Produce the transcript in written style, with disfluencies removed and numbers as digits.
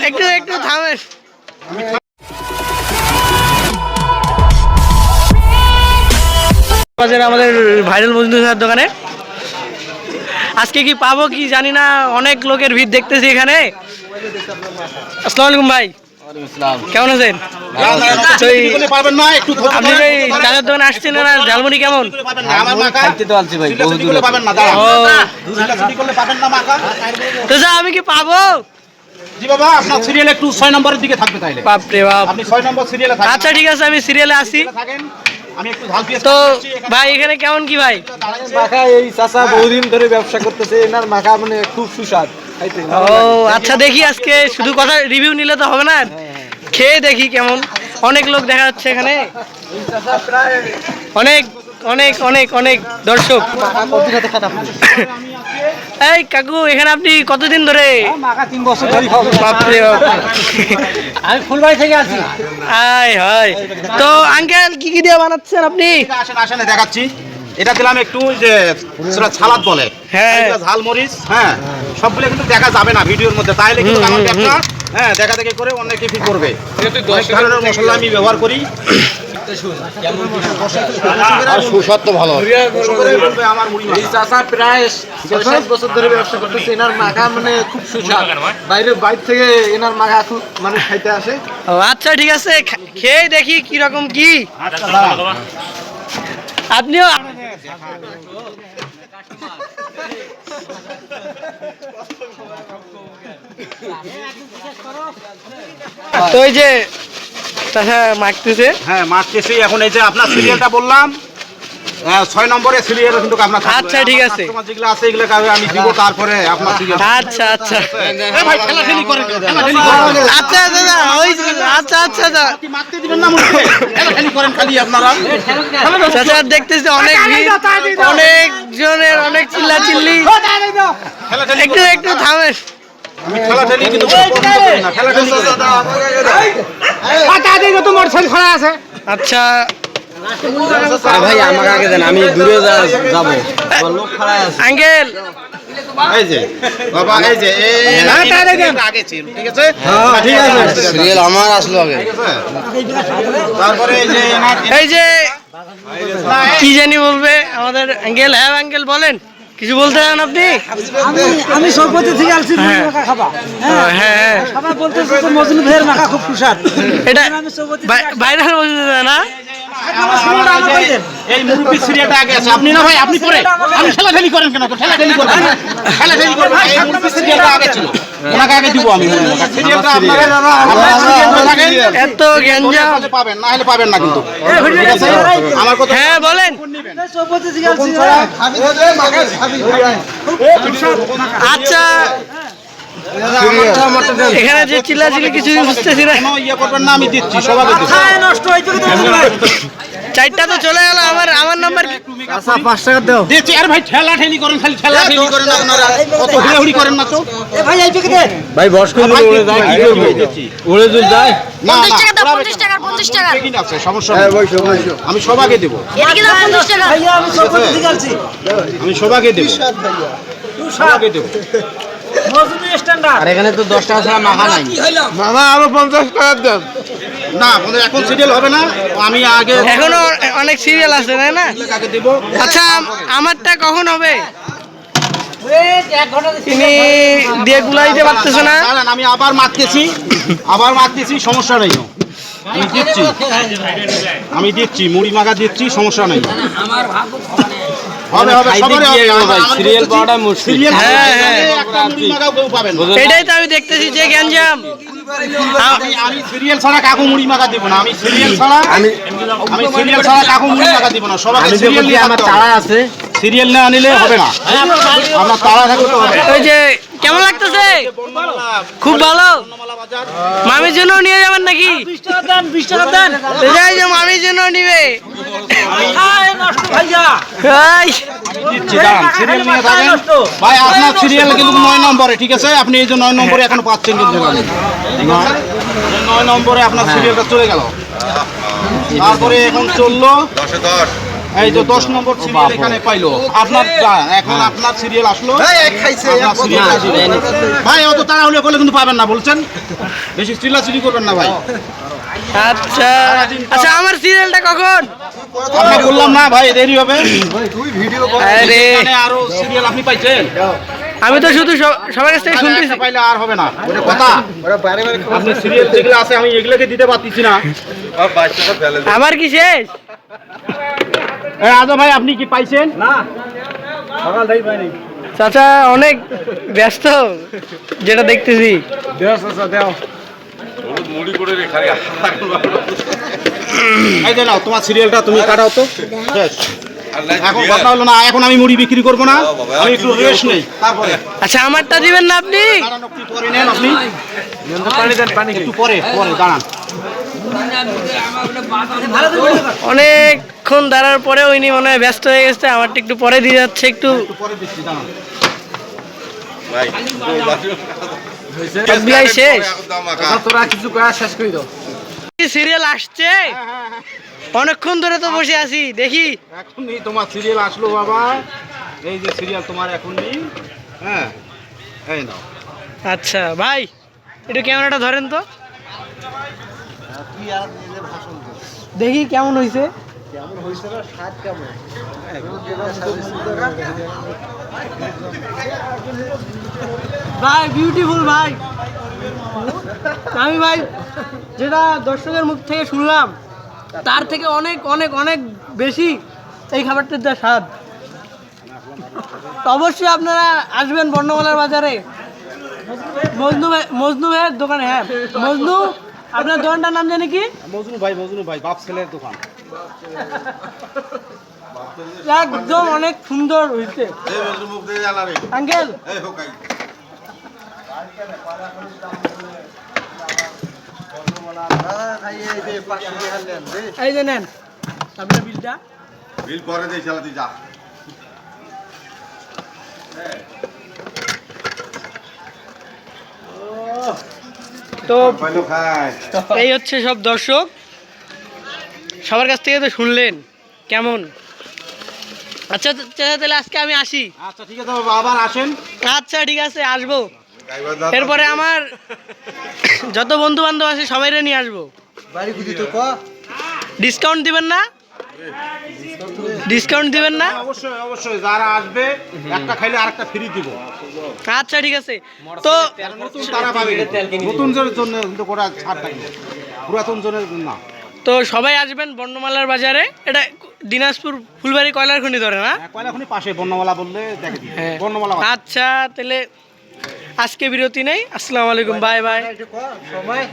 একটু একটু থামেন। আমাদের ভাইরাল মজনু স্যার দোকানে আজকে কি পাবো কি জানি না, অনেক লোকের ভিড় দেখতেছি এখানে। আসসালামু আলাইকুম ভাই, কেমন আছেন? আপনি ভাই চালের দোকানে আসছেন না? ঝালমুড়ি কেমন? তো স্যার আমি কি পাবো? জি বাবা, আপনার সিরিয়াল একটু 6 নম্বরের দিকে থাকবে তাইলে। বাপ রে বাপ, আপনি 6 নম্বর সিরিয়ালে থাকেন। আচ্ছা ঠিক আছে, আমি সিরিয়ালে আসি। আমি একটু ঝাল পেঁয়াজ তো ভাই এখানে কেমন কি ভাই? মাখা এই চাচা বহুদিন ধরে ব্যবসা করতেছে, এনার মাখা মানে খুব সুস্বাদ। ও আচ্ছা, দেখি আজকে শুধু কথা রিভিউ নিলে তো হবে না, খেয়ে দেখি কেমন। অনেক লোক দেখা যাচ্ছে এখানে, অনেক অনেক অনেক অনেক দর্শক। এই কাকু, এখানে আপনি কতদিন ধরে? মাখা 3 বছর ধরে বাপরে বাপ, আমি ফুলবাড়ি থেকে আসি। আয় হয়। তো আঙ্কেল কি কি দিয়ে বানাচ্ছেন আপনি? আসেন আসেন দেখাচ্ছি। এটা দিলাম একটু যে সালাদ বলে, হ্যাঁ ঝাল মরিচ, হ্যাঁ সবগুলো কিন্তু দেখা যাবে না ভিডিওর মধ্যে, তাইলে কিন্তু আমার ব্যবসা হ্যাঁ দেখা দেখি করে অনেকে ফিট করবে। অনেক ধরনের মশলা আমি ব্যবহার করি। সুস্বাদ ভালো। আমার মুড়ি এই চাচা প্রায় 7 বছর ধরে ব্যবসা করতেছে, এনার মাখা মানে খুব সুস্বাদ। বাইরে থেকে এনার মাখা খুব মানুষ খাইতে আসে। ও আচ্ছা ঠিক আছে, খেয়ে দেখি কি রকম কি। আপনিও তো এই যে চাচা মাখতেছে, হ্যাঁ মারতেছি এখন। এই যে আপনার সিরিয়ালটা বললাম 6 নম্বরে সিরিয়াল কিন্তু আপনার থাকবে। আচ্ছা ঠিক আছে, কাস্টমার যেগুলো আছে এগুলো আমি দিব, তারপরে আপনার সিরিয়াল। আচ্ছা আচ্ছা এই ভাই ঠেলাঠেলি করেন, ঠেলাঠেলি করেন। আচ্ছা দাদা, ওই আচ্ছা আচ্ছা দাদা, আপনি মারতে দিবেন না মুখে, ঠেলাঠেলি করেন খালি আপনারা। চাচা দেখতেছি অনেক ভিড়, অনেক জনের অনেক চিল্লা চিল্লি। একটু একটু থামেন। আমি ঠেলাঠেলি কিন্তু পছন্দ করি না, ঠেলাঠেলি করেন। আচ্ছা ভাই আমাকে আগে দেন, আমি দূরে যাব। লোক খাড়া আছে আঙ্কেল, এই যে বাবা, এই যে আগে ছিল, ঠিক আছে ঠিক আছে। সিরিয়াল আমার আসলো আগে। তারপরে এই যে কি জানি বলবে আমাদের আঙ্কেল। হ্যাঁ আঙ্কেল বলেন, কিছু বলতে চান আপনি? আমি সরপতি থেকে আসছি মাখা খাবা। হ্যাঁ সবাই বলতেছে তো মজনু ভাইয়ের মাখা খুব সুস্বাদ। এটা ভাইরাল বলতে না? এই মুরব্বি সিরিয়ালটা আগে আছে, আপনি না ভাই, আপনি পরে। আমি ঠেলাঠেলি করেন কেন? ঠেলাঠেলি করবেন, ঠেলাঠেলি করবেন। এই মুরব্বি সিরিয়ালটা আগে ছিল, ওনাকে আগে দিব আমি। সিরিয়ালটা আপনারা এত গ্যাঞ্জাম পাবেন না, হলে পাবেন না কিন্তু। ঠিক আছে আমার কথা। হ্যাঁ বলেন। আচ্ছা এখানে যে চিল্লাচিল্লি কিছু বুঝতেছি না। ইয়ে করবেন না, আমি দিচ্ছি সবাইকে দিচ্ছি। 4টা তো চলে গেল। আমার নাম্বার আচ্ছা 5 টাকা দাও। দিচ্ছি। আরে ভাই ঠেলাঠেলি করেন, খালি ঠেলাঠেলি করেন আপনারা, কত হুড়াহুড়ি করেন না তো। ভাই এই প্যাকেট দে। ভাই বস করে উড়ে যায়, কি করব? উড়ে যদি যায় না 50 টাকা দাও, 50 টাকা 50 টাকা। ঠিক আছে, সমস্যা নেই। আমি সবাইকে দেব। এদিকে দাও 50 টাকা। ভাইয়া আমি সরপতি থেকে আসছি। আমি সবাইকে দেব, সবাইকে দেব। মজনু স্ট্যান্ডার্ড। আর এখানে তো 10 টাকা ছাড়া মাখা নাই। মামা আরো 50 টাকা দেন না। এখন সিরিয়াল হবে না, আমি আগে এখনো অনেক সিরিয়াল আছে তাই না? আগে দেব। আচ্ছা আমারটা কখন হবে? তিনি দিয়ে গুলাইতে পারতেছে না। দাঁড়ান, আমি আবার মারতেছি, সমস্যা নেই। আমি দিচ্ছি মুড়ি মাখা দিচ্ছি, সমস্যা নেই। হবে সবারই হবে ভাই, সিরিয়াল পাওয়াটা মুশকিল। একটা মুড়ি মাখাও কেউ পাবেন না। এটাই তো আমি দেখতেছি যে গ্যাঞ্জাম। আমি সিরিয়াল ছাড়া কাকু মুড়ি মাখা দিব না। আমি সিরিয়াল ছাড়া কাকু মুড়ি মাখা দিব না। সবাই সিরিয়াল নিয়ে আমার তাড়া আছে, সিরিয়াল না নিলে হবে না। আপনার তাড়া থাকলে তো হবে। ওই যে কেমন লাগতেছে? খুব ভালো। মামির জন্য নিয়ে যাবেন নাকি? 20 টাকা দেন, 20 টাকা দেন। এই যে মামির জন্য নিবে। আয় নষ্ট ভাইয়া। এই দিচ্ছি, দাঁড়ান, সিরিয়াল নিয়ে থাকেন ভাই। আপনার সিরিয়াল কিন্তু 9 নম্বরে, ঠিক আছে? আপনি এই যে 9 নম্বরে এখন পাচ্ছেন কিন্তু 9 নম্বরে আপনার সিরিয়ালটা চলে গেল। তারপরে এখন চললো 10-10 এই তো 10 নম্বর সিরিয়াল এখানে পাইলো আপনার এখন আপনার সিরিয়াল আসলো খাইছে আপনার সিরিয়াল ভাই অত তাড়াহুড়ো করলে কিন্তু পাবেন না বলছেন বেশি চিল্লাচিল্লি করবেন না ভাই আচ্ছা আচ্ছা আমার সিরিয়ালটা কখন? আমি বললাম না ভাই দেরি হবে তুই ভিডিও আরে এখানে আরো সিরিয়াল আপনি পাইছেন আমি তো শুধু সবার কাছ থেকে শুনতেছি। একটা পাইলে আর হবে না ওটা কথা ওরা বারে বারে আপনি সিরিয়াল যেগুলো আছে আমি এগুলোকে দিতে পারতেছি না আমার কি শেষ? আজা ভাই আপনি কি পাইছেন না সকাল থেকে পাইনি চাচা অনেক ব্যস্ত যেটা দেখতেছি। দেও চাচা দেও এই যে নাও তোমার সিরিয়ালটা তুমি কাটাও তো শেষ। এখন কথা হলো না এখন আমি মুড়ি বিক্রি করবো না আমি একটু রেস্ট নেই তারপরে আচ্ছা আমারটা দিবেন না আপনি? দাঁড়ান একটু পরে নেন আপনি পানি দেন পানি একটু পরে পরে দাঁড়ান অনেকক্ষণ দাঁড়ার পরে উনি মনে হয় ব্যস্ত হয়ে গেছে, আমারটা একটু পরে দিয়ে যাচ্ছে একটু। একটু পরে দিচ্ছি দাঁড়ান FBI শেষ। তোরা কিছু কয়া শেষ করে দাও সিরিয়াল আসছে অনেকক্ষণ ধরে তো বসে আছি দেখি। এখন নেই তোমার সিরিয়াল আসলো বাবা এই যে সিরিয়াল তোমার এখন নেই হ্যাঁ এই নাও আচ্ছা ভাই একটু ক্যামেরাটা ধরেন তো দেখি কেমন হয়েছে। কেমন হয়েছে না স্বাদ কেমন ভাই বিউটিফুল ভাই। আমি ভাই যেটা দর্শকের মুখ থেকে শুনলাম তার থেকে অনেক অনেক অনেক বেশি এই খাবারটার যা স্বাদ। তো অবশ্যই আপনারা আসবেন বর্ণমালার বাজারে মজনু ভাইয়ের দোকানে। হ্যাঁ মজনু, আপনার দোকানটার নাম জানি কি? মজনু ভাই বাপ ছেলের দোকান একদম অনেক সুন্দর হয়েছে আঙ্কেল। এই যে নেন আপনার বিলটা। বিল পরে দেই চালা তুই যা তো পাইলো খায় এই হচ্ছে সব দর্শক, সবার কাছ থেকে তো শুনলেন কেমন। আচ্ছা চাচা তাহলে আজকে আমি আসি। আচ্ছা ঠিক আছে বাবা আবার আসেন আচ্ছা ঠিক আছে আসবো। এরপরে আমার যত বন্ধু বান্ধব আছে সবাইরে নিয়ে আসবো। বাড়ি বুঝি তো ক ডিসকাউন্ট দিবেন না? ডিসকাউন্ট দিবেন না? অবশ্যই অবশ্যই যারা আসবে একটা খাইলে আরেকটা ফ্রি দিব আচ্ছা ঠিক আছে। তো নতুন তারা পাবে নতুন জনের জন্য কিন্তু কোটা ছাড় থাকবে পুরাতন জনের না তো সবাই আসবেন বর্ণমালার বাজারে। এটা দিনাজপুর ফুলবাড়ি কয়লার খনি ধরে না? কয়লাখনি পাশে বর্ণমালা বললে দেখে দিই হ্যাঁ। বর্ণমালা আচ্ছা তাহলে আজকে বিরতি নেই। আসসালামু আলাইকুম, বাই বাই। সময়